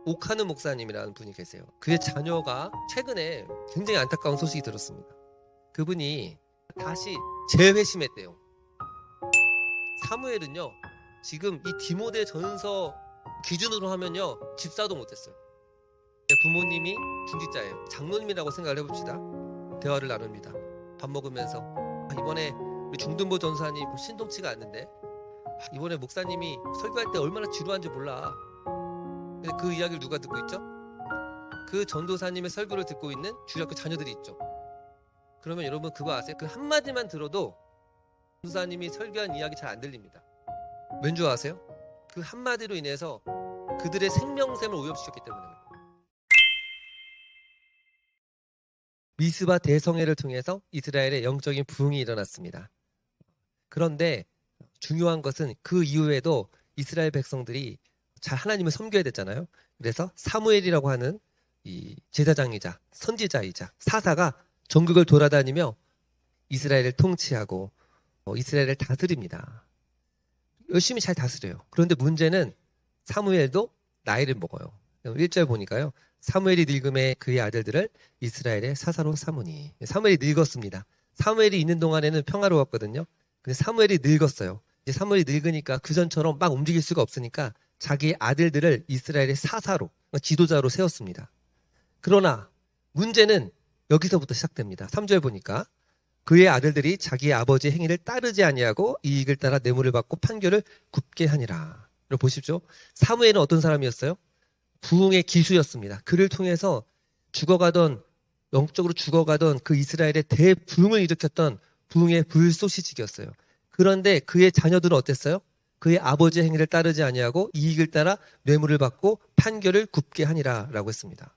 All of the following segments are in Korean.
오카는 목사님이라는 분이 계세요. 그의 자녀가 최근에 굉장히 안타까운 소식이 들었습니다. 그분이 다시 재회심했대요. 사무엘은요, 지금 이 디모데 전서 기준으로 하면요, 집사도 못했어요. 부모님이 중직자예요. 장로님이라고 생각을 해봅시다. 대화를 나눕니다. 밥 먹으면서 이번에 우리 중등부 전사님 신통치가 않는데 이번에 목사님이 설교할 때 얼마나 지루한지 몰라. 근데 그 이야기를 누가 듣고 있죠? 그 전도사님의 설교를 듣고 있는 주일학교 자녀들이 있죠. 그러면 여러분 그거 아세요? 그 한마디만 들어도 전도사님이 설교한 이야기 잘 안 들립니다. 왠 줄 아세요? 그 한마디로 인해서 그들의 생명샘을 오염시켰기 때문입니다. 미스바 대성회를 통해서 이스라엘의 영적인 부흥이 일어났습니다. 그런데 중요한 것은 그 이후에도 이스라엘 백성들이 잘 하나님을 섬겨야 됐잖아요. 그래서 사무엘이라고 하는 이 제사장이자 선지자이자 사사가 전국을 돌아다니며 이스라엘을 통치하고 이스라엘을 다스립니다. 열심히 잘 다스려요. 그런데 문제는 사무엘도 나이를 먹어요. 1절 보니까요. 사무엘이 늙음에 그의 아들들을 이스라엘의 사사로 삼으니. 사무엘이 늙었습니다. 사무엘이 있는 동안에는 평화로웠거든요. 근데 사무엘이 늙었어요. 이제 사무엘이 늙으니까 그전처럼 막 움직일 수가 없으니까 자기의 아들들을 이스라엘의 사사로, 지도자로 세웠습니다. 그러나 문제는 여기서부터 시작됩니다. 3절 보니까 그의 아들들이 자기의 아버지의 행위를 따르지 아니하고 이익을 따라 뇌물을 받고 판결을 굽게 하니라. 여러분 보십시오. 사무엘은 어떤 사람이었어요? 부흥의 기수였습니다. 그를 통해서 영적으로 죽어가던 그 이스라엘의 대부흥을 일으켰던 부흥의 불쏘시직이었어요. 그런데 그의 자녀들은 어땠어요? 그의 아버지의 행위를 따르지 아니하고 이익을 따라 뇌물을 받고 판결을 굽게 하니라 라고 했습니다.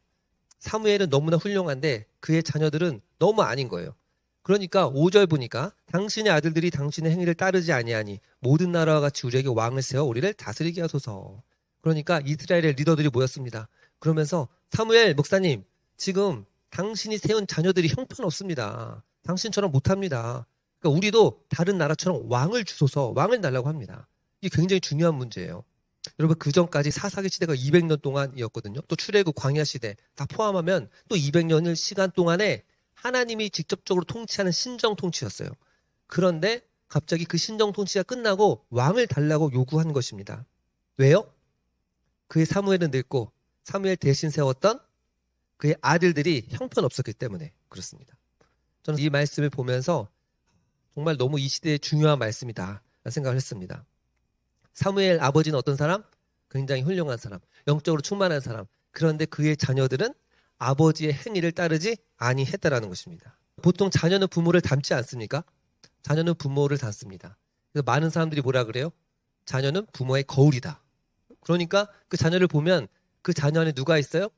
사무엘은 너무나 훌륭한데 그의 자녀들은 너무 아닌 거예요. 그러니까 5절 보니까 당신의 아들들이 당신의 행위를 따르지 아니하니 모든 나라와 같이 우리에게 왕을 세워 우리를 다스리게 하소서. 그러니까 이스라엘의 리더들이 모였습니다. 그러면서 사무엘 목사님, 지금 당신이 세운 자녀들이 형편없습니다. 당신처럼 못합니다. 그러니까 우리도 다른 나라처럼 왕을 주소서, 왕을 달라고 합니다. 이게 굉장히 중요한 문제예요. 여러분 그 전까지 사사기 시대가 200년 동안이었거든요. 또 출애굽 광야 시대 다 포함하면 또 200년을 시간 동안에 하나님이 직접적으로 통치하는 신정 통치였어요. 그런데 갑자기 그 신정 통치가 끝나고 왕을 달라고 요구한 것입니다. 왜요? 그의 사무엘은 늙고 사무엘 대신 세웠던 그의 아들들이 형편없었기 때문에 그렇습니다. 저는 이 말씀을 보면서 정말 너무 이 시대에 중요한 말씀이다 생각을 했습니다. 사무엘 아버지는 어떤 사람? 굉장히 훌륭한 사람, 영적으로 충만한 사람. 그런데 그의 자녀들은 아버지의 행위를 따르지 아니했다라는 것입니다. 보통 자녀는 부모를 닮지 않습니까? 자녀는 부모를 닮습니다. 그래서 많은 사람들이 뭐라 그래요? 자녀는 부모의 거울이다. 그러니까 그 자녀를 보면 그 자녀 안에 누가 있어요?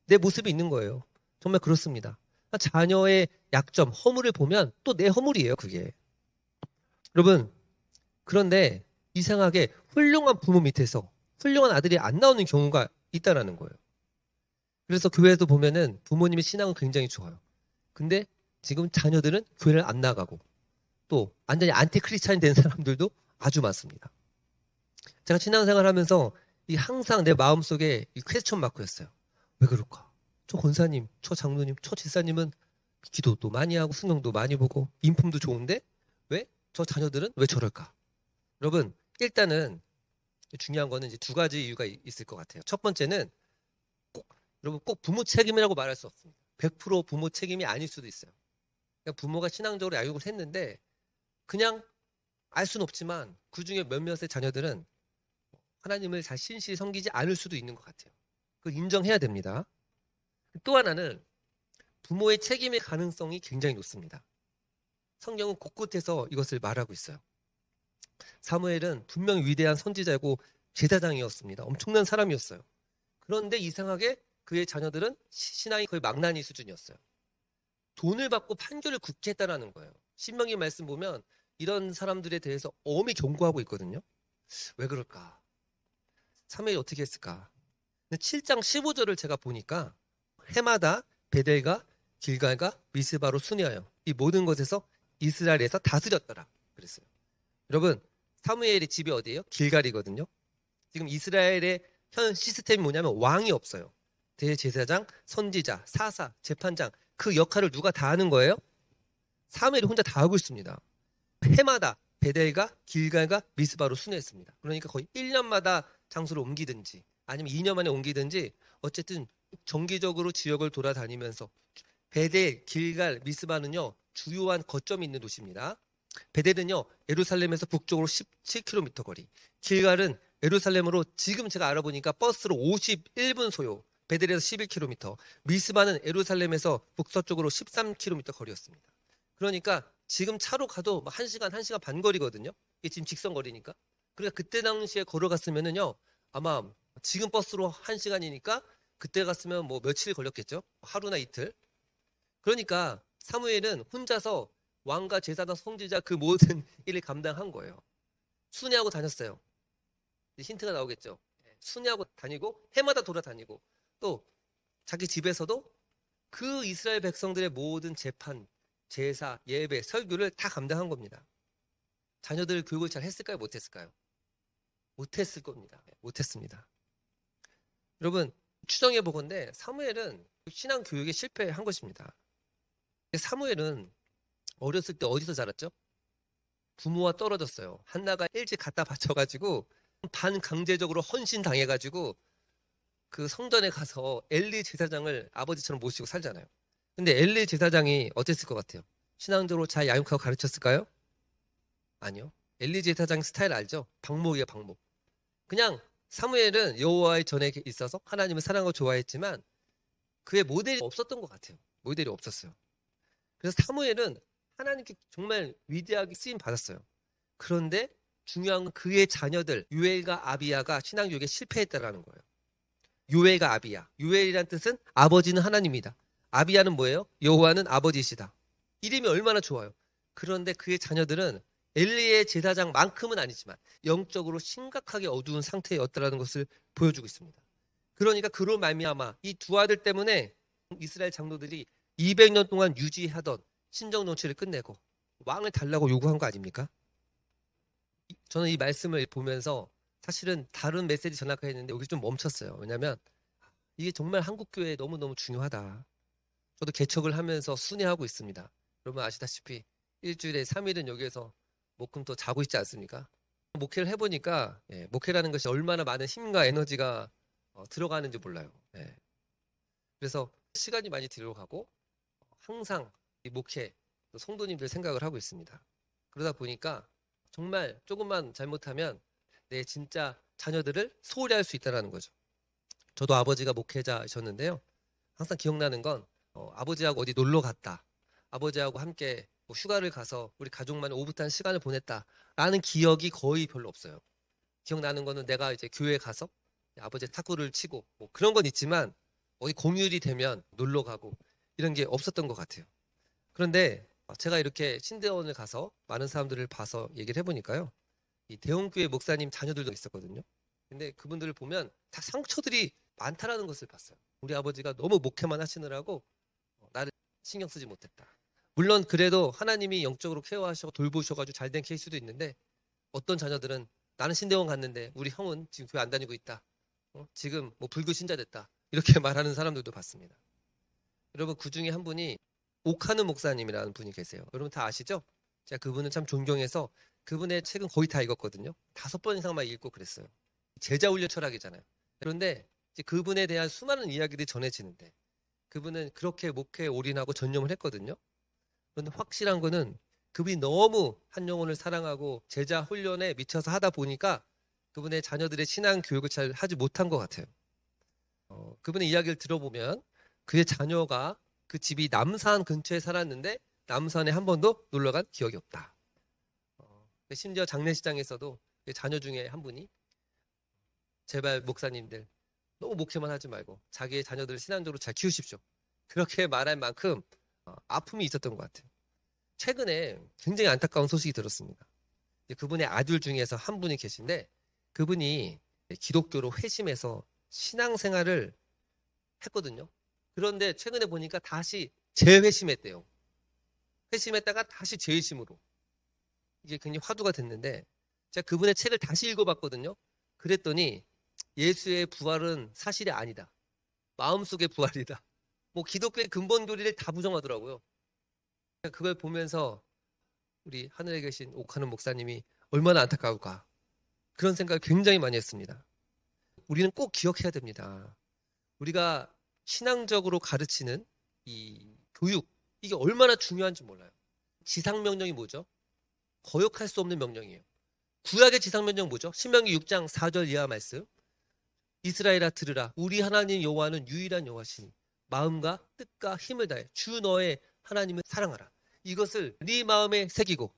내 모습이 있는 거예요. 정말 그렇습니다. 자녀의 약점, 허물을 보면 또 내 허물이에요, 그게. 여러분, 그런데 이상하게 훌륭한 부모 밑에서 훌륭한 아들이 안 나오는 경우가 있다라는 거예요. 그래서 교회에도 보면은 부모님의 신앙은 굉장히 좋아요. 근데 지금 자녀들은 교회를 안 나가고 또 완전히 안티 크리스찬이 된 사람들도 아주 많습니다. 제가 신앙생활 하면서 항상 내 마음속에 이 퀘스천 마크였어요. 왜 그럴까? 저 권사님, 저 장로님, 저 집사님은 기도도 많이 하고 성경도 많이 보고 인품도 좋은데 왜 저 자녀들은 왜 저럴까? 여러분 일단은 중요한 거는 이제 두 가지 이유가 있을 것 같아요. 첫 번째는 여러분 꼭 부모 책임이라고 말할 수 없습니다. 100% 부모 책임이 아닐 수도 있어요. 그러니까 부모가 신앙적으로 양육을 했는데 그냥 알 수는 없지만 그중에 몇몇의 자녀들은 하나님을 잘 신실히 섬기지 않을 수도 있는 것 같아요. 그걸 인정해야 됩니다. 또 하나는 부모의 책임의 가능성이 굉장히 높습니다. 성경은 곳곳에서 이것을 말하고 있어요. 사무엘은 분명히 위대한 선지자이고 제사장이었습니다. 엄청난 사람이었어요. 그런데 이상하게 그의 자녀들은 신앙이 거의 망나니 수준이었어요. 돈을 받고 판결을 굽게 했다라는 거예요. 신명기 말씀 보면 이런 사람들에 대해서 엄히 경고하고 있거든요. 왜 그럴까? 사무엘이 어떻게 했을까? 7장 15절을 제가 보니까 해마다 베델과 길갈과 미스바로 순회하여 이 모든 것에서 이스라엘에서 다스렸더라 그랬어요. 여러분 사무엘의 집이 어디예요? 길갈이거든요. 지금 이스라엘의 현 시스템이 뭐냐면 왕이 없어요. 대제사장, 선지자, 사사, 재판장 그 역할을 누가 다 하는 거예요? 사무엘이 혼자 다 하고 있습니다. 해마다 베델과 길갈과 미스바로 순회했습니다. 그러니까 거의 1년마다 장소를 옮기든지 아니면 2년 만에 옮기든지 어쨌든 정기적으로 지역을 돌아다니면서 베델, 길갈, 미스바는요 주요한 거점이 있는 도시입니다. 베델은요 예루살렘에서 북쪽으로 17km 거리, 길갈은 예루살렘으로 지금 제가 알아보니까 버스로 51분 소요, 베델에서 11km, 미스바는 예루살렘에서 북서쪽으로 13km 거리였습니다. 그러니까 지금 차로 가도 1시간, 1시간 반 거리거든요. 이게 지금 직선 거리니까. 그러니까 그때 당시에 걸어갔으면은요, 아마 지금 버스로 1시간이니까 그때 갔으면 뭐 며칠 걸렸겠죠? 하루나 이틀. 그러니까 사무엘은 혼자서 왕과 제사장, 선지자 그 모든 일을 감당한 거예요. 순회하고 다녔어요. 힌트가 나오겠죠? 순회하고 다니고 해마다 돌아다니고 또 자기 집에서도 그 이스라엘 백성들의 모든 재판, 제사, 예배, 설교를 다 감당한 겁니다. 자녀들 교육을 잘 했을까요? 못했을까요? 못했을 겁니다. 못했습니다. 여러분 추정해 보건대 사무엘은 신앙 교육에 실패한 것입니다. 사무엘은 어렸을 때 어디서 자랐죠? 부모와 떨어졌어요. 한나가 일찍 갖다 바쳐가지고 반강제적으로 헌신당해가지고 그 성전에 가서 엘리 제사장을 아버지처럼 모시고 살잖아요. 근데 엘리 제사장이 어땠을 것 같아요? 신앙적으로 잘 양육하고 가르쳤을까요? 아니요. 엘리 제사장 스타일 알죠? 방목이에요, 방목. 그냥 사무엘은 여호와의 전에 있어서 하나님을 사랑하고 좋아했지만 그의 모델이 없었던 것 같아요. 모델이 없었어요. 그래서 사무엘은 하나님께 정말 위대하게 쓰임 받았어요. 그런데 중요한 건 그의 자녀들 유엘과 아비야가 신앙교육에 실패했다라는 거예요. 유엘과 아비야. 유엘이란 뜻은 아버지는 하나님이다. 아비야는 뭐예요? 여호와는 아버지시다. 이름이 얼마나 좋아요. 그런데 그의 자녀들은 엘리의 제사장만큼은 아니지만 영적으로 심각하게 어두운 상태였다라는 것을 보여주고 있습니다. 그러니까 그로 말미암아 이 두 아들 때문에 이스라엘 장로들이 200년 동안 유지하던 신정 정치를 끝내고 왕을 달라고 요구한 거 아닙니까? 저는 이 말씀을 보면서 사실은 다른 메시지 전할까 했는데 여기 좀 멈췄어요. 왜냐하면 이게 정말 한국교회에 너무너무 중요하다. 저도 개척을 하면서 순회하고 있습니다. 여러분 아시다시피 일주일에 3일은 여기에서 목금토 자고 있지 않습니까? 목회를 해보니까 목회라는 것이 얼마나 많은 힘과 에너지가 들어가는지 몰라요. 그래서 시간이 많이 들어가고 항상 이 목회, 성도님들 생각을 하고 있습니다. 그러다 보니까 정말 조금만 잘못하면 내 진짜 자녀들을 소홀히 할 수 있다는 거죠. 저도 아버지가 목회자셨는데요. 항상 기억나는 건 아버지하고 어디 놀러 갔다. 아버지하고 함께 뭐 휴가를 가서 우리 가족만 오붓한 시간을 보냈다라는 기억이 거의 별로 없어요. 기억나는 거는 내가 이제 교회에 가서 아버지 탁구를 치고 뭐 그런 건 있지만 어디 공휴일이 되면 놀러 가고 이런 게 없었던 것 같아요. 그런데 제가 이렇게 신대원을 가서 많은 사람들을 봐서 얘기를 해보니까요. 이 대형교회 목사님 자녀들도 있었거든요. 근데 그분들을 보면 다 상처들이 많다라는 것을 봤어요. 우리 아버지가 너무 목회만 하시느라고 나를 신경 쓰지 못했다. 물론 그래도 하나님이 영적으로 케어하시고 돌보셔가지고 잘 된 케이스도 있는데 어떤 자녀들은 나는 신대원 갔는데 우리 형은 지금 교회 안 다니고 있다. 지금 뭐 불교 신자 됐다. 이렇게 말하는 사람들도 봤습니다. 여러분 그 중에 한 분이 오카는 목사님이라는 분이 계세요. 여러분 다 아시죠? 제가 그분은 참 존경해서 그분의 책은 거의 다 읽었거든요. 5번 이상만 읽고 그랬어요. 제자훈련 철학이잖아요. 그런데 이제 그분에 대한 수많은 이야기들이 전해지는데 그분은 그렇게 목회에 올인하고 전념을 했거든요. 그런데 확실한 거는 그분이 너무 한 영혼을 사랑하고 제자 훈련에 미쳐서 하다 보니까 그분의 자녀들의 신앙 교육을 잘 하지 못한 것 같아요. 그분의 이야기를 들어보면 그의 자녀가 그 집이 남산 근처에 살았는데 남산에 한 번도 놀러 간 기억이 없다. 심지어 장례식장에서도 자녀 중에 한 분이 제발 목사님들 너무 목회만 하지 말고 자기의 자녀들을 신앙적으로 잘 키우십시오. 그렇게 말할 만큼 아픔이 있었던 것 같아요. 최근에 굉장히 안타까운 소식이 들었습니다. 그분의 아들 중에서 한 분이 계신데 그분이 기독교로 회심해서 신앙생활을 했거든요. 그런데 최근에 보니까 다시 재회심했대요. 회심했다가 다시 재회심으로. 이게 굉장히 화두가 됐는데 제가 그분의 책을 다시 읽어봤거든요. 그랬더니 예수의 부활은 사실이 아니다. 마음속의 부활이다. 뭐 기독교의 근본 교리를 다 부정하더라고요. 그걸 보면서 우리 하늘에 계신 옥하는 목사님이 얼마나 안타까울까. 그런 생각을 굉장히 많이 했습니다. 우리는 꼭 기억해야 됩니다. 우리가 신앙적으로 가르치는 이 교육, 이게 얼마나 중요한지 몰라요. 지상명령이 뭐죠? 거역할 수 없는 명령이에요. 구약의 지상명령 뭐죠? 신명기 6장 4절 이하 말씀. 이스라엘아 들으라. 우리 하나님 여호와는 유일한 여호와시니 마음과 뜻과 힘을 다해 주 너의 하나님을 사랑하라. 이것을 네 마음에 새기고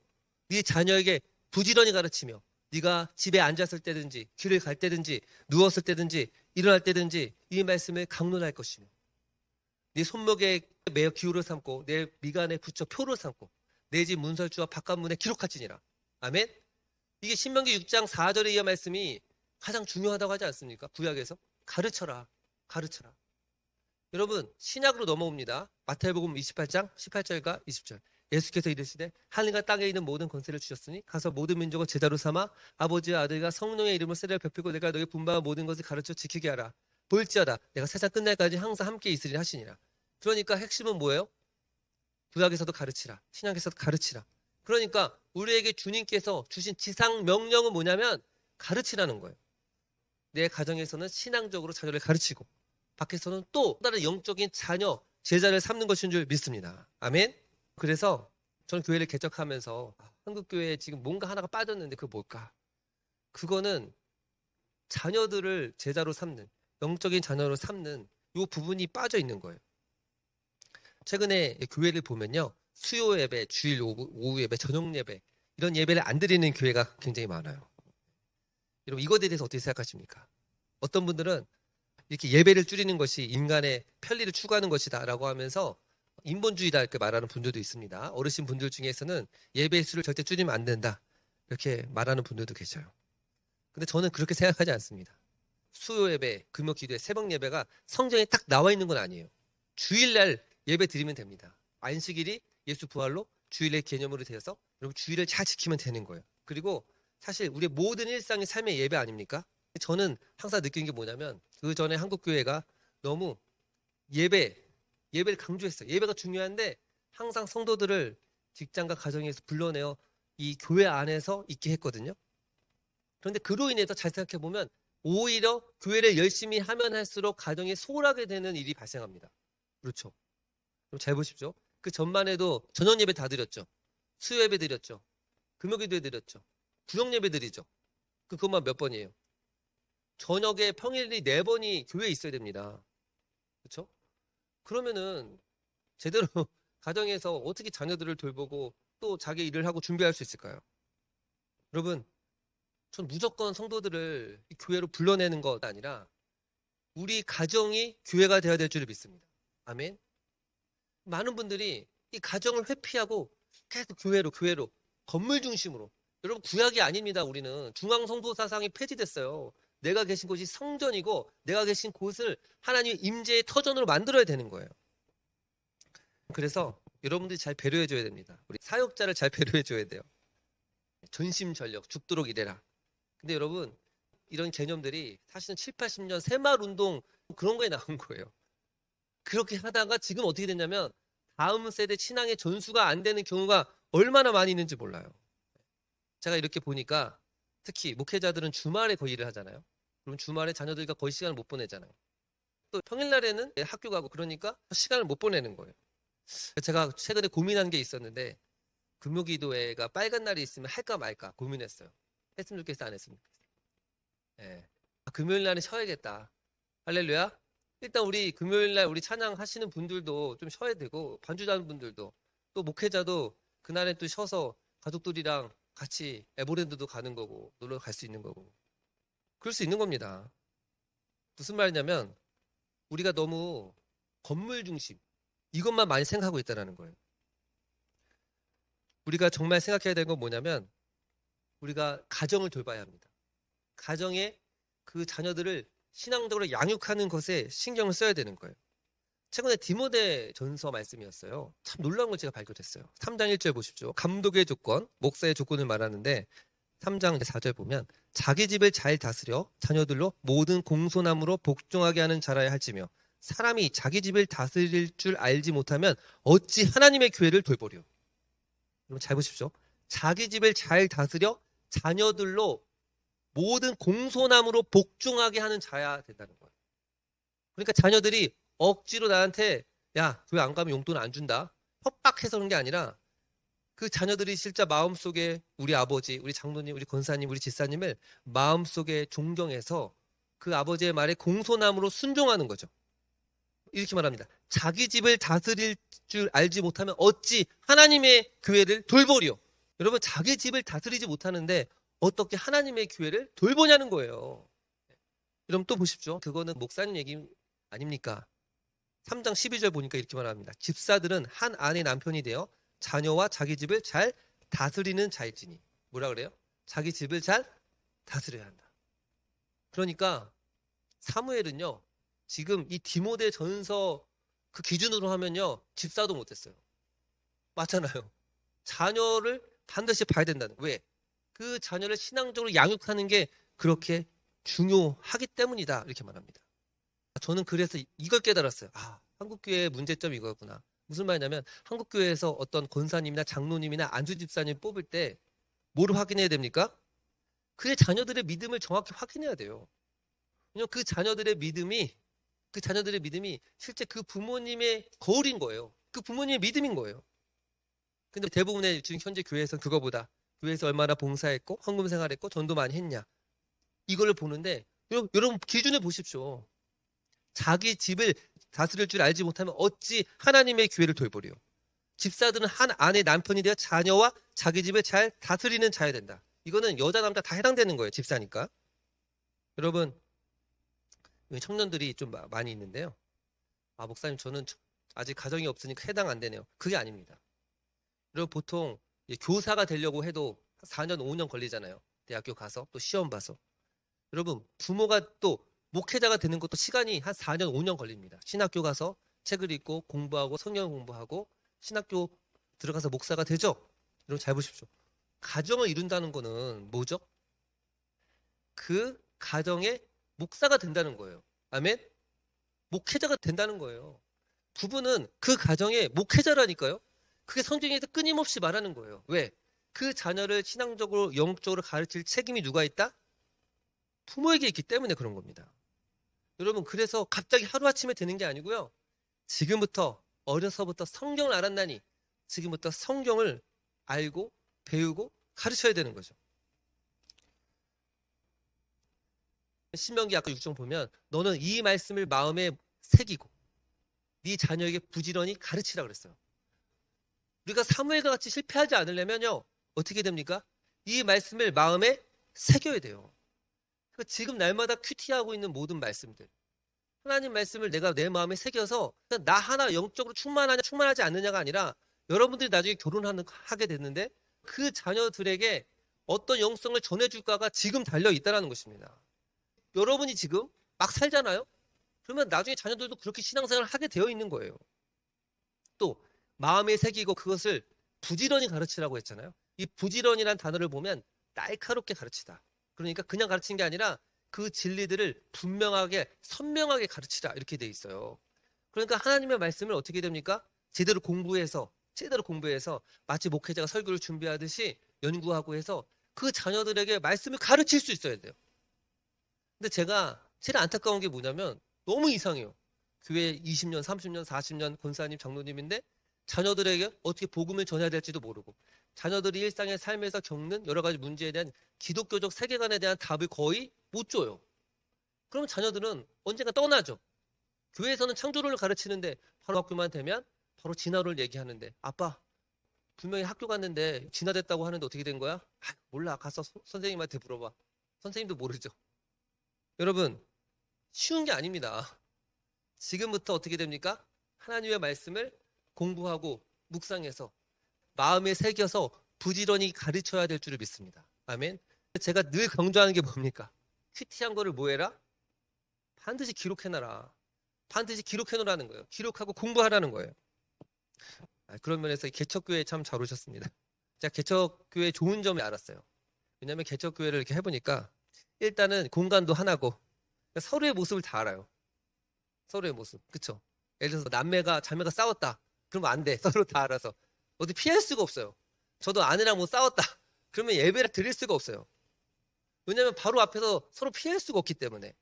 네 자녀에게 부지런히 가르치며 네가 집에 앉았을 때든지 길을 갈 때든지 누웠을 때든지 일어날 때든지 이 말씀을 강론할 것이며 네 손목에 매어 기호를 삼고 내 미간에 붙여 표를 삼고 내 집 문설주와 바깥문에 기록할지니라. 아멘. 이게 신명기 6장 4절의 이하 말씀이 가장 중요하다고 하지 않습니까? 구약에서 가르쳐라. 가르쳐라. 여러분 신약으로 넘어옵니다. 마태복음 28장 18절과 20절. 예수께서 이르시되 하늘과 땅에 있는 모든 권세를 주셨으니 가서 모든 민족을 제자로 삼아 아버지와 아들과 성령의 이름으로 세례를 베풀고 내가 너희 분바한 모든 것을 가르쳐 지키게 하라. 볼지어다 내가 세상 끝날까지 항상 함께 있으리라 하시니라. 그러니까 핵심은 뭐예요? 구약에서도 가르치라. 신약에서도 가르치라. 그러니까 우리에게 주님께서 주신 지상 명령은 뭐냐면 가르치라는 거예요. 내 가정에서는 신앙적으로 자녀를 가르치고 밖에서는 또 다른 영적인 자녀, 제자를 삼는 것인 줄 믿습니다. 아멘. 그래서 저는 교회를 개척하면서 한국교회에 지금 뭔가 하나가 빠졌는데 그거 뭘까? 그거는 자녀들을 제자로 삼는, 영적인 자녀로 삼는 이 부분이 빠져 있는 거예요. 최근에 교회를 보면요. 수요 예배, 주일 오후 예배, 저녁 예배 이런 예배를 안 드리는 교회가 굉장히 많아요. 여러분 이거에 대해서 어떻게 생각하십니까? 어떤 분들은 이렇게 예배를 줄이는 것이 인간의 편리를 추구하는 것이다 라고 하면서 인본주의다 이렇게 말하는 분들도 있습니다. 어르신 분들 중에서는 예배 수를 절대 줄이면 안 된다 이렇게 말하는 분들도 계셔요. 근데 저는 그렇게 생각하지 않습니다. 수요 예배, 금요 기도회, 새벽 예배가 성경에 딱 나와 있는 건 아니에요. 주일날 예배 드리면 됩니다. 안식일이 예수 부활로 주일의 개념으로 되어서 여러분 주일을 잘 지키면 되는 거예요. 그리고 사실 우리의 모든 일상이 삶의 예배 아닙니까? 저는 항상 느끼는 게 뭐냐면 그 전에 한국교회가 너무 예배를 강조했어요. 예배가 중요한데 항상 성도들을 직장과 가정에서 불러내어 이 교회 안에서 있게 했거든요. 그런데 그로 인해서 잘 생각해보면 오히려 교회를 열심히 하면 할수록 가정이 소홀하게 되는 일이 발생합니다. 그렇죠. 그럼 잘 보십시오. 그 전만 해도 저녁 예배 다 드렸죠. 수요 예배 드렸죠. 금요기도에 드렸죠. 구역 예배 드리죠. 그것만 몇 번이에요. 저녁에 평일이 4번이 교회에 있어야 됩니다. 그렇죠? 그러면은 제대로 가정에서 어떻게 자녀들을 돌보고 또 자기 일을 하고 준비할 수 있을까요? 여러분, 전 무조건 성도들을 이 교회로 불러내는 것 아니라 우리 가정이 교회가 되어야 될 줄을 믿습니다. 아멘. 많은 분들이 이 가정을 회피하고 계속 교회로 건물 중심으로. 여러분 구약이 아닙니다. 우리는 중앙 성도 사상이 폐지됐어요. 내가 계신 곳이 성전이고 내가 계신 곳을 하나님의 임재의 터전으로 만들어야 되는 거예요. 그래서 여러분들이 잘 배려해 줘야 됩니다. 우리 사역자를 잘 배려해 줘야 돼요. 전심전력 죽도록 일해라. 근데 여러분 이런 개념들이 사실은 7, 80년 새마을운동 그런 거에 나온 거예요. 그렇게 하다가 지금 어떻게 됐냐면 다음 세대 신앙의 전수가 안 되는 경우가 얼마나 많이 있는지 몰라요. 제가 이렇게 보니까 특히 목회자들은 주말에 거의 일을 하잖아요. 그럼 주말에 자녀들과 거의 시간을 못 보내잖아요. 또 평일날에는 학교 가고 그러니까 시간을 못 보내는 거예요. 제가 최근에 고민한 게 있었는데 금요기도회가 빨간 날이 있으면 할까 말까 고민했어요. 했으면 좋겠어 안 했으면 좋겠어. 예. 금요일 날은 쉬어야겠다. 할렐루야. 일단 우리 금요일 날 우리 찬양 하시는 분들도 좀 쉬어야 되고 반주자는 분들도 또 목회자도 그날에 또 쉬어서 가족들이랑 같이 에버랜드도 가는 거고 놀러 갈 수 있는 거고 그럴 수 있는 겁니다. 무슨 말이냐면 우리가 너무 건물 중심 이것만 많이 생각하고 있다는 거예요. 우리가 정말 생각해야 되는 건 뭐냐면 우리가 가정을 돌봐야 합니다. 가정에 그 자녀들을 신앙적으로 양육하는 것에 신경을 써야 되는 거예요. 최근에 디모데 전서 말씀이었어요. 참 놀라운 걸 제가 발견했어요. 3장 1절 보십시오. 감독의 조건, 목사의 조건을 말하는데 3장 4절 보면 자기 집을 잘 다스려 자녀들로 모든 공손함으로 복종하게 하는 자라야 할지며 사람이 자기 집을 다스릴 줄 알지 못하면 어찌 하나님의 교회를 돌보려. 여러분 잘 보십시오. 자기 집을 잘 다스려 자녀들로 모든 공손함으로 복종하게 하는 자야 된다는 거예요. 그러니까 자녀들이 억지로 나한테 야, 교회 안 가면 용돈 안 준다. 협박해서 그런 게 아니라 그 자녀들이 진짜 마음속에 우리 아버지, 우리 장로님, 우리 권사님, 우리 집사님을 마음속에 존경해서 그 아버지의 말에 공손함으로 순종하는 거죠. 이렇게 말합니다. 자기 집을 다스릴 줄 알지 못하면 어찌 하나님의 교회를 돌보리요. 여러분 자기 집을 다스리지 못하는데 어떻게 하나님의 교회를 돌보냐는 거예요. 여러분 또 보십시오. 그거는 목사님 얘기 아닙니까? 3장 12절 보니까 이렇게 말합니다. 집사들은 한 아내 남편이 되어 자녀와 자기 집을 잘 다스리는 자일지니. 뭐라 그래요? 자기 집을 잘 다스려야 한다. 그러니까 사무엘은요. 지금 이 디모데 전서 그 기준으로 하면요. 집사도 못했어요. 맞잖아요. 자녀를 반드시 봐야 된다는. 왜? 그 자녀를 신앙적으로 양육하는 게 그렇게 중요하기 때문이다. 이렇게 말합니다. 저는 그래서 이걸 깨달았어요. 아, 한국교회의 문제점이 이거였구나. 무슨 말이냐면 한국교회에서 어떤 권사님이나 장로님이나 안수집사님 뽑을 때 뭐를 확인해야 됩니까? 그의 자녀들의 믿음을 정확히 확인해야 돼요. 왜냐면 그 자녀들의 믿음이 실제 그 부모님의 거울인 거예요. 그 부모님의 믿음인 거예요. 근데 대부분의 지금 현재 교회에서는 그거보다 교회에서 얼마나 봉사했고 헌금 생활했고 전도 많이 했냐 이걸 보는데 여러분 기준을 보십시오. 자기 집을 다스릴 줄 알지 못하면 어찌 하나님의 교회를 돌보리요. 집사들은 한 아내 남편이 되어 자녀와 자기 집을 잘 다스리는 자야 된다. 이거는 여자 남자 다 해당되는 거예요. 집사니까. 여러분 청년들이 좀 많이 있는데요. 아 목사님 저는 아직 가정이 없으니까 해당 안 되네요. 그게 아닙니다. 여러분 보통 교사가 되려고 해도 4년 5년 걸리잖아요. 대학교 가서 또 시험 봐서. 여러분 부모가 또 목회자가 되는 것도 시간이 한 4년 5년 걸립니다. 신학교 가서 책을 읽고 공부하고 성경 공부하고 신학교 들어가서 목사가 되죠. 여러분 잘 보십시오. 가정을 이룬다는 거는 뭐죠? 그 가정의 목사가 된다는 거예요. 아멘? 목회자가 된다는 거예요. 부부는 그 가정의 목회자라니까요. 그게 성경에서 끊임없이 말하는 거예요. 왜? 그 자녀를 신앙적으로 영적으로 가르칠 책임이 누가 있다? 부모에게 있기 때문에 그런 겁니다. 여러분 그래서 갑자기 하루아침에 되는 게 아니고요. 지금부터 어려서부터 성경을 알았나니 지금부터 성경을 알고 배우고 가르쳐야 되는 거죠. 신명기 아까 6장 보면 너는 이 말씀을 마음에 새기고 네 자녀에게 부지런히 가르치라 그랬어요. 우리가 사무엘과 같이 실패하지 않으려면요. 어떻게 됩니까? 이 말씀을 마음에 새겨야 돼요. 그러니까 지금 날마다 큐티하고 있는 모든 말씀들. 하나님 말씀을 내가 내 마음에 새겨서 나 하나 영적으로 충만하냐 충만하지 않느냐가 아니라 여러분들이 나중에 결혼하게 됐는데 그 자녀들에게 어떤 영성을 전해줄까가 지금 달려있다는 것입니다. 여러분이 지금 막 살잖아요? 그러면 나중에 자녀들도 그렇게 신앙생활을 하게 되어 있는 거예요. 또 마음에 새기고 그것을 부지런히 가르치라고 했잖아요. 이 부지런이라는 단어를 보면 날카롭게 가르치다. 그러니까 그냥 가르치는 게 아니라 그 진리들을 분명하게 선명하게 가르치라 이렇게 돼 있어요. 그러니까 하나님의 말씀을 어떻게 됩니까? 제대로 공부해서 마치 목회자가 설교를 준비하듯이 연구하고 해서 그 자녀들에게 말씀을 가르칠 수 있어야 돼요. 근데 제가 제일 안타까운 게 뭐냐면 너무 이상해요. 교회 20년, 30년, 40년 권사님, 장로님인데 자녀들에게 어떻게 복음을 전해야 될지도 모르고 자녀들이 일상의 삶에서 겪는 여러 가지 문제에 대한 기독교적 세계관에 대한 답을 거의 못 줘요. 그럼 자녀들은 언젠가 떠나죠. 교회에서는 창조론을 가르치는데 바로 학교만 되면 바로 진화론을 얘기하는데 아빠 분명히 학교 갔는데 진화됐다고 하는데 어떻게 된 거야? 아, 몰라. 가서 선생님한테 물어봐. 선생님도 모르죠. 여러분 쉬운 게 아닙니다. 지금부터 어떻게 됩니까? 하나님의 말씀을 공부하고 묵상해서 마음에 새겨서 부지런히 가르쳐야 될 줄을 믿습니다. 아멘. 제가 늘 강조하는 게 뭡니까? 큐티한 거를 뭐 해라? 반드시 기록해놔라. 반드시 기록해놓으라는 거예요. 기록하고 공부하라는 거예요. 그런 면에서 개척교회에 참 잘 오셨습니다. 제가 개척교회 좋은 점을 알았어요. 왜냐하면 개척교회를 이렇게 해보니까 일단은 공간도 하나고 서로의 모습을 다 알아요. 서로의 모습. 그쵸? 예를 들어서 남매가 자매가 싸웠다. 그러면 안 돼. 서로 다 알아서. 어디 피할 수가 없어요. 저도 아내랑 뭐 싸웠다. 그러면 예배를 드릴 수가 없어요. 왜냐면 바로 앞에서 서로 피할 수가 없기 때문에.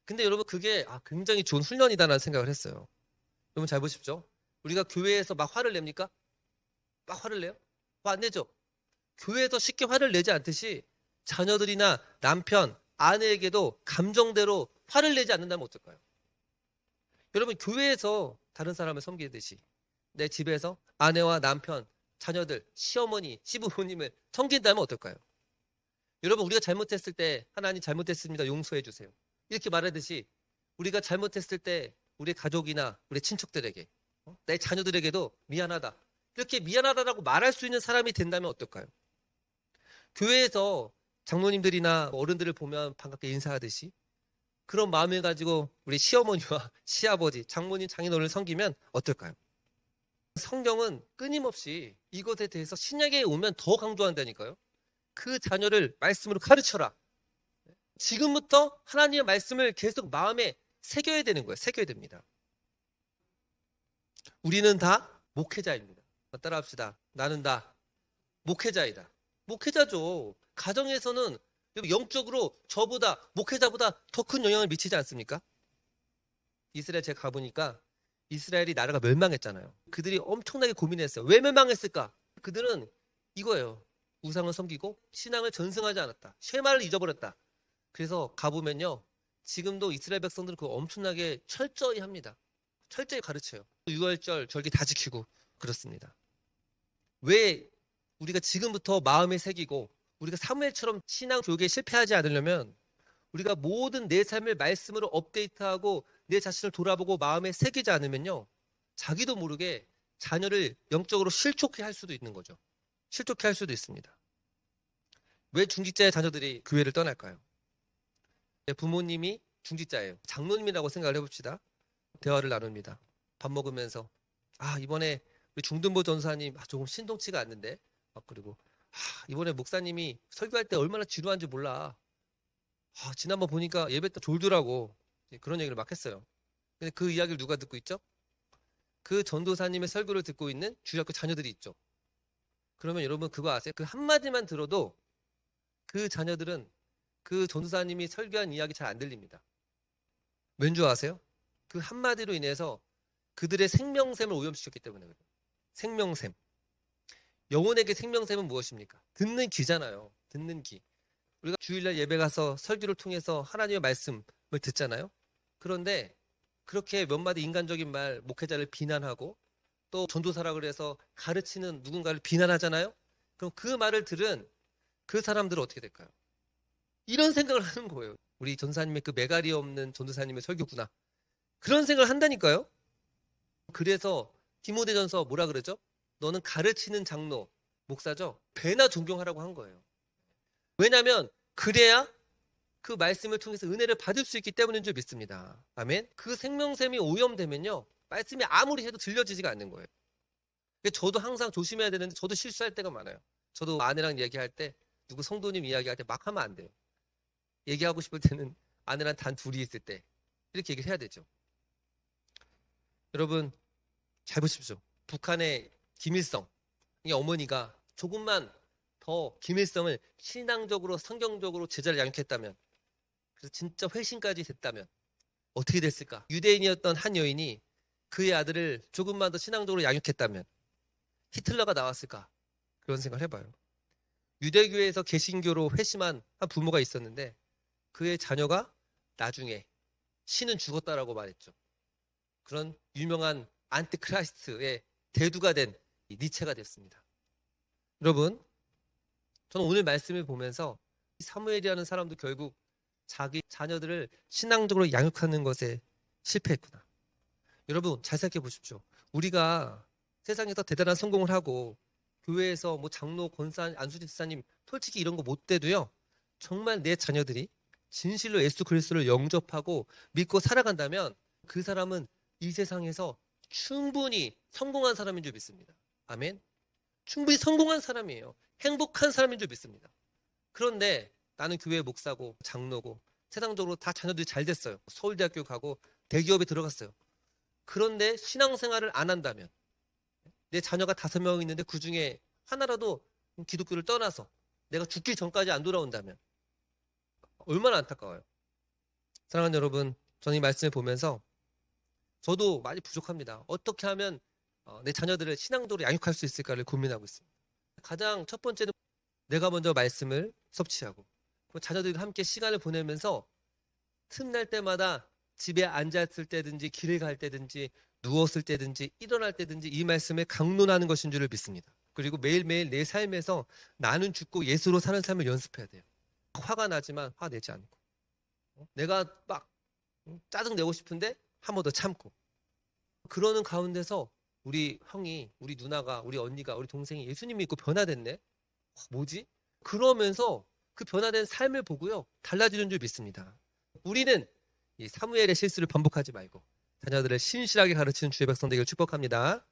근데 여러분 그게 굉장히 좋은 훈련이다라는 생각을 했어요. 여러분 잘 보십시오. 우리가 교회에서 막 화를 냅니까? 막 화를 내요? 화 안 내죠? 교회에서 쉽게 화를 내지 않듯이 자녀들이나 남편, 아내에게도 감정대로 화를 내지 않는다면 어떨까요? 여러분 교회에서 다른 사람을 섬기듯이 내 집에서 아내와 남편, 자녀들, 시어머니, 시부모님을 섬긴다면 어떨까요? 여러분 우리가 잘못했을 때 하나님 잘못했습니다. 용서해 주세요. 이렇게 말하듯이 우리가 잘못했을 때 우리 가족이나 우리 친척들에게 내 자녀들에게도 미안하다. 이렇게 미안하다라고 말할 수 있는 사람이 된다면 어떨까요? 교회에서 장로님들이나 어른들을 보면 반갑게 인사하듯이 그런 마음을 가지고 우리 시어머니와 시아버지, 장모님, 장인어른을 섬기면 어떨까요? 성경은 끊임없이 이것에 대해서 신약에 오면 더 강조한다니까요. 그 자녀를 말씀으로 가르쳐라. 지금부터 하나님의 말씀을 계속 마음에 새겨야 되는 거예요. 새겨야 됩니다. 우리는 다 목회자입니다. 따라합시다. 나는 다 목회자이다. 목회자죠. 가정에서는 영적으로 저보다 목회자보다 더 큰 영향을 미치지 않습니까? 이스라엘 제가 가보니까 이스라엘이 나라가 멸망했잖아요. 그들이 엄청나게 고민했어요. 왜 멸망했을까? 그들은 이거예요. 우상을 섬기고 신앙을 전승하지 않았다. 쉐마를 잊어버렸다. 그래서 가보면요. 지금도 이스라엘 백성들은 그거 엄청나게 철저히 합니다. 철저히 가르쳐요. 6월절 절기 다 지키고 그렇습니다. 왜 우리가 지금부터 마음에 새기고 우리가 사무엘처럼 신앙 교육에 실패하지 않으려면 우리가 모든 내 삶을 말씀으로 업데이트하고 내 자신을 돌아보고 마음에 새기지 않으면요. 자기도 모르게 자녀를 영적으로 실족해 할 수도 있는 거죠. 실족해 할 수도 있습니다. 왜 중직자의 자녀들이 교회를 떠날까요? 부모님이 중직자예요. 장로님이라고 생각을 해봅시다. 대화를 나눕니다. 밥 먹으면서 이번에 우리 중등부 전사님 조금 신동치가 않는데 그리고 이번에 목사님이 설교할 때 얼마나 지루한지 몰라. 지난번 보니까 예배 때 졸더라고. 그런 얘기를 막 했어요. 근데 그 이야기를 누가 듣고 있죠? 그 전도사님의 설교를 듣고 있는 주일학교 자녀들이 있죠. 그러면 여러분 그거 아세요? 그 한마디만 들어도 그 자녀들은 그 전도사님이 설교한 이야기 잘 안 들립니다. 왠 줄 아세요? 그 한마디로 인해서 그들의 생명샘을 오염시켰기 때문에 그래요. 생명샘. 영혼에게 생명샘은 무엇입니까? 듣는 귀잖아요. 듣는 귀. 우리가 주일날 예배 가서 설교를 통해서 하나님의 말씀을 듣잖아요. 그런데 그렇게 몇 마디 인간적인 말, 목회자를 비난하고 또 전도사라 그래서 가르치는 누군가를 비난하잖아요. 그럼 그 말을 들은 그 사람들은 어떻게 될까요? 이런 생각을 하는 거예요. 우리 전사님의 그 매갈이 없는 전도사님의 설교구나. 그런 생각을 한다니까요. 그래서 디모데전서 뭐라 그러죠? 너는 가르치는 장로, 목사죠? 배나 존경하라고 한 거예요. 왜냐하면 그래야 그 말씀을 통해서 은혜를 받을 수 있기 때문인 줄 믿습니다. 아멘. 그 생명샘이 오염되면요. 말씀이 아무리 해도 들려지지가 않는 거예요. 저도 항상 조심해야 되는데 저도 실수할 때가 많아요. 저도 아내랑 얘기할 때 누구 성도님 이야기할 때 막 하면 안 돼요. 얘기하고 싶을 때는 아내랑 단 둘이 있을 때 이렇게 얘기를 해야 되죠. 여러분 잘 보십시오. 북한의 김일성 이 어머니가 조금만 더 김일성을 신앙적으로 성경적으로 제자를 양육했다면 그래서 진짜 회심까지 됐다면 어떻게 됐을까? 유대인이었던 한 여인이 그의 아들을 조금만 더 신앙적으로 양육했다면 히틀러가 나왔을까? 그런 생각을 해봐요. 유대교회에서 개신교로 회심한 한 부모가 있었는데 그의 자녀가 나중에 신은 죽었다라고 말했죠. 그런 유명한 안티크라이스트의 대두가 된 니체가 됐습니다. 여러분 저는 오늘 말씀을 보면서 사무엘이라는 사람도 결국 자기 자녀들을 신앙적으로 양육하는 것에 실패했구나. 여러분 잘 생각해 보십시오. 우리가 세상에서 대단한 성공을 하고 교회에서 뭐 장로, 권사, 안수지 집사님 솔직히 이런 거 못 돼도요. 정말 내 자녀들이 진실로 예수 그리스도를 영접하고 믿고 살아간다면 그 사람은 이 세상에서 충분히 성공한 사람인 줄 믿습니다. 아멘. 충분히 성공한 사람이에요. 행복한 사람인 줄 믿습니다. 그런데 나는 교회 목사고 장로고 세상적으로 다 자녀들이 잘 됐어요. 서울대학교 가고 대기업에 들어갔어요. 그런데 신앙생활을 안 한다면 내 자녀가 5명 있는데 그중에 하나라도 기독교를 떠나서 내가 죽기 전까지 안 돌아온다면 얼마나 안타까워요. 사랑하는 여러분, 저는 이 말씀을 보면서 저도 많이 부족합니다. 어떻게 하면 내 자녀들을 신앙도로 양육할 수 있을까를 고민하고 있습니다. 가장 첫 번째는 내가 먼저 말씀을 섭취하고 자녀들과 함께 시간을 보내면서 틈날 때마다 집에 앉았을 때든지 길을 갈 때든지 누웠을 때든지 일어날 때든지 이 말씀을 강론하는 것인 줄을 믿습니다. 그리고 매일매일 내 삶에서 나는 죽고 예수로 사는 삶을 연습해야 돼요. 화가 나지만 화내지 않고 내가 막 짜증 내고 싶은데 한 번 더 참고 그러는 가운데서 우리 형이, 우리 누나가, 우리 언니가, 우리 동생이 예수님 믿고 변화됐네? 뭐지? 그러면서 그 변화된 삶을 보고요. 달라지는 줄 믿습니다. 우리는 이 사무엘의 실수를 반복하지 말고 자녀들을 신실하게 가르치는 주의 백성 되기를 축복합니다.